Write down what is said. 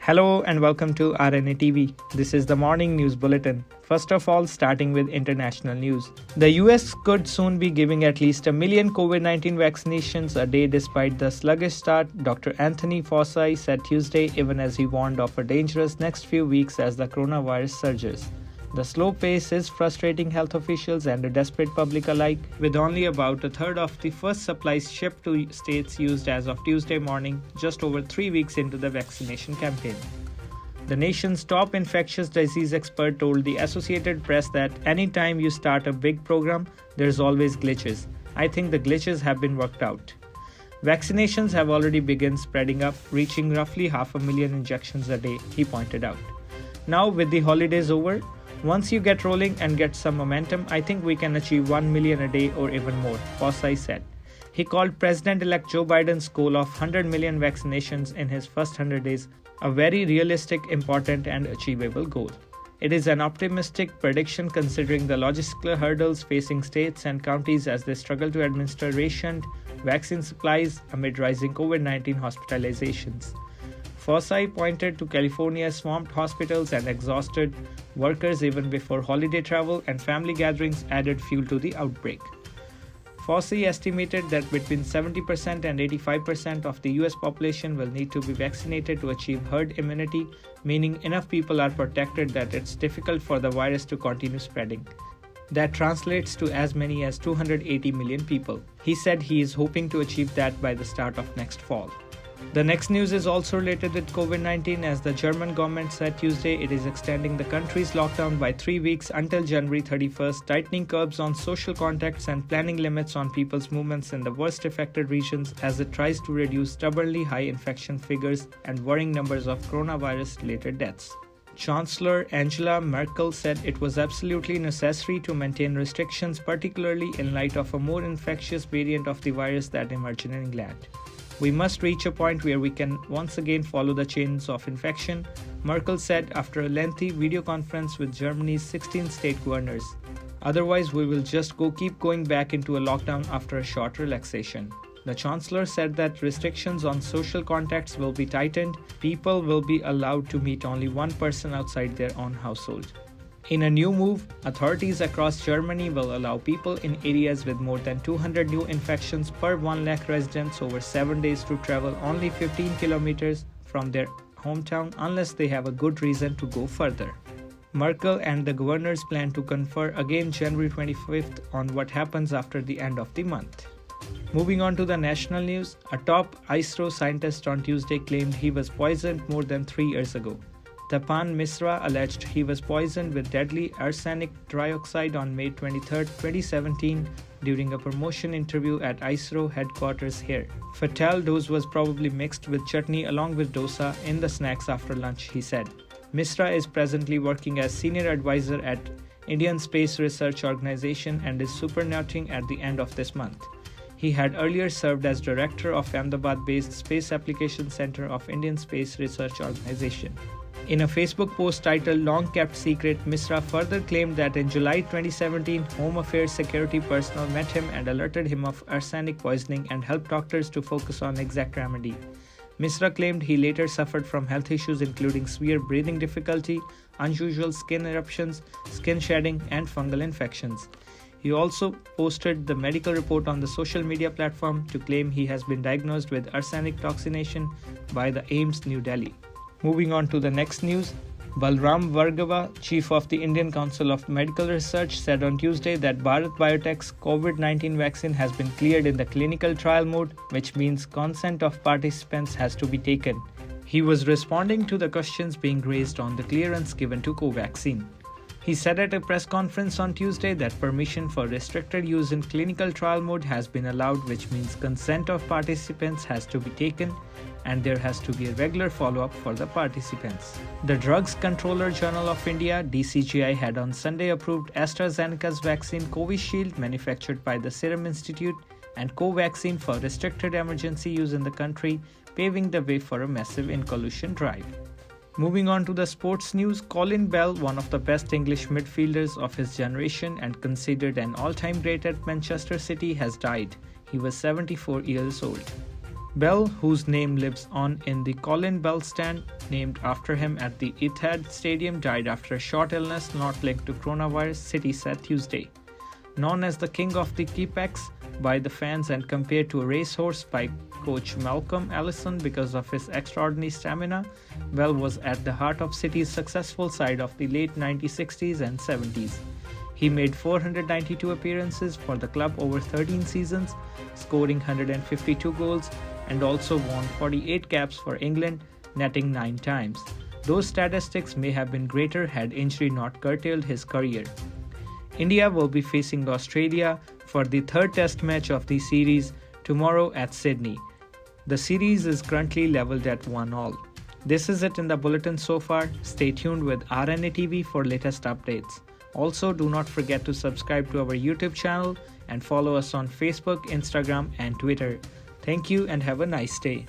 Hello and welcome to RNA TV. This is the morning news bulletin. First of all, starting with international news. The US could soon be giving at least 1 million COVID-19 vaccinations a day despite the sluggish start, Dr. Anthony Fauci said Tuesday, even as he warned of a dangerous next few weeks as the coronavirus surges. The slow pace is frustrating health officials and a desperate public alike, with only about a third of the first supplies shipped to states used as of Tuesday morning, just over 3 weeks into the vaccination campaign. The nation's top infectious disease expert told the Associated Press that anytime you start a big program, there's always glitches. I think the glitches have been worked out. Vaccinations have already begun spreading up, reaching roughly 500,000 injections a day, he pointed out. Now, with the holidays over, once you get rolling and get some momentum, I think we can achieve 1 million a day or even more, Fauci said. He called President-elect Joe Biden's goal of 100 million vaccinations in his first 100 days a very realistic, important and achievable goal. It is an optimistic prediction considering the logistical hurdles facing states and counties as they struggle to administer rationed vaccine supplies amid rising COVID-19 hospitalizations. Fauci pointed to California's swamped hospitals and exhausted workers even before holiday travel and family gatherings added fuel to the outbreak. Fauci estimated that between 70% and 85% of the US population will need to be vaccinated to achieve herd immunity, meaning enough people are protected that it's difficult for the virus to continue spreading. That translates to as many as 280 million people. He said he is hoping to achieve that by the start of next fall. The next news is also related with COVID-19 as the German government said Tuesday it is extending the country's lockdown by 3 weeks until January 31st, tightening curbs on social contacts and planning limits on people's movements in the worst affected regions as it tries to reduce stubbornly high infection figures and worrying numbers of coronavirus-related deaths. Chancellor Angela Merkel said it was absolutely necessary to maintain restrictions, particularly in light of a more infectious variant of the virus that emerged in England. We must reach a point where we can once again follow the chains of infection, Merkel said after a lengthy video conference with Germany's 16 state governors. Otherwise, we will just keep going back into a lockdown after a short relaxation. The Chancellor said that restrictions on social contacts will be tightened. People will be allowed to meet only one person outside their own household. In a new move, authorities across Germany will allow people in areas with more than 200 new infections per 1 lakh residents over 7 days to travel only 15 kilometers from their hometown unless they have a good reason to go further. Merkel and the governors plan to confer again January 25th on what happens after the end of the month. Moving on to the national news, a top ISRO scientist on Tuesday claimed he was poisoned more than 3 years ago. Tapan Misra alleged he was poisoned with deadly arsenic dioxide on May 23, 2017 during a promotion interview at ISRO headquarters here. Fatal dose was probably mixed with chutney along with dosa in the snacks after lunch, he said. Misra is presently working as senior advisor at Indian Space Research Organization and is superannuating at the end of this month. He had earlier served as director of Ahmedabad-based Space Application Center of Indian Space Research Organization. In a Facebook post titled Long Kept Secret, Misra further claimed that in July 2017, Home Affairs security personnel met him and alerted him of arsenic poisoning and helped doctors to focus on exact remedy. Misra claimed he later suffered from health issues including severe breathing difficulty, unusual skin eruptions, skin shedding, and fungal infections. He also posted the medical report on the social media platform to claim he has been diagnosed with arsenic toxination by the AIIMS New Delhi. Moving on to the next news, Balram Bhargava, chief of the Indian Council of Medical Research, said on Tuesday that Bharat Biotech's COVID-19 vaccine has been cleared in the clinical trial mode, which means consent of participants has to be taken. He was responding to the questions being raised on the clearance given to Covaxin. He said at a press conference on Tuesday that permission for restricted use in clinical trial mode has been allowed, which means consent of participants has to be taken and there has to be a regular follow-up for the participants. The Drugs Controller Journal of India (DCGI) had on Sunday approved AstraZeneca's vaccine Covishield, manufactured by the Serum Institute, and Covaxin for restricted emergency use in the country, paving the way for a massive in-collusion drive. Moving on to the sports news, Colin Bell, one of the best English midfielders of his generation and considered an all-time great at Manchester City, has died. He was 74 years old. Bell, whose name lives on in the Colin Bell stand named after him at the Etihad Stadium, died after a short illness not linked to coronavirus, City said Tuesday. Known as the King of the Keepex by the fans and compared to a racehorse by coach Malcolm Allison because of his extraordinary stamina, Bell was at the heart of City's successful side of the late 1960s and 70s. He made 492 appearances for the club over 13 seasons, scoring 152 goals, and also won 48 caps for England, netting 9 times. Those statistics may have been greater had injury not curtailed his career. India will be facing Australia for the third test match of the series tomorrow at Sydney. The series is currently leveled at 1-1. This is it in the bulletin so far. Stay tuned with RNA TV for latest updates. Also, do not forget to subscribe to our YouTube channel and follow us on Facebook, Instagram, and Twitter. Thank you and have a nice day.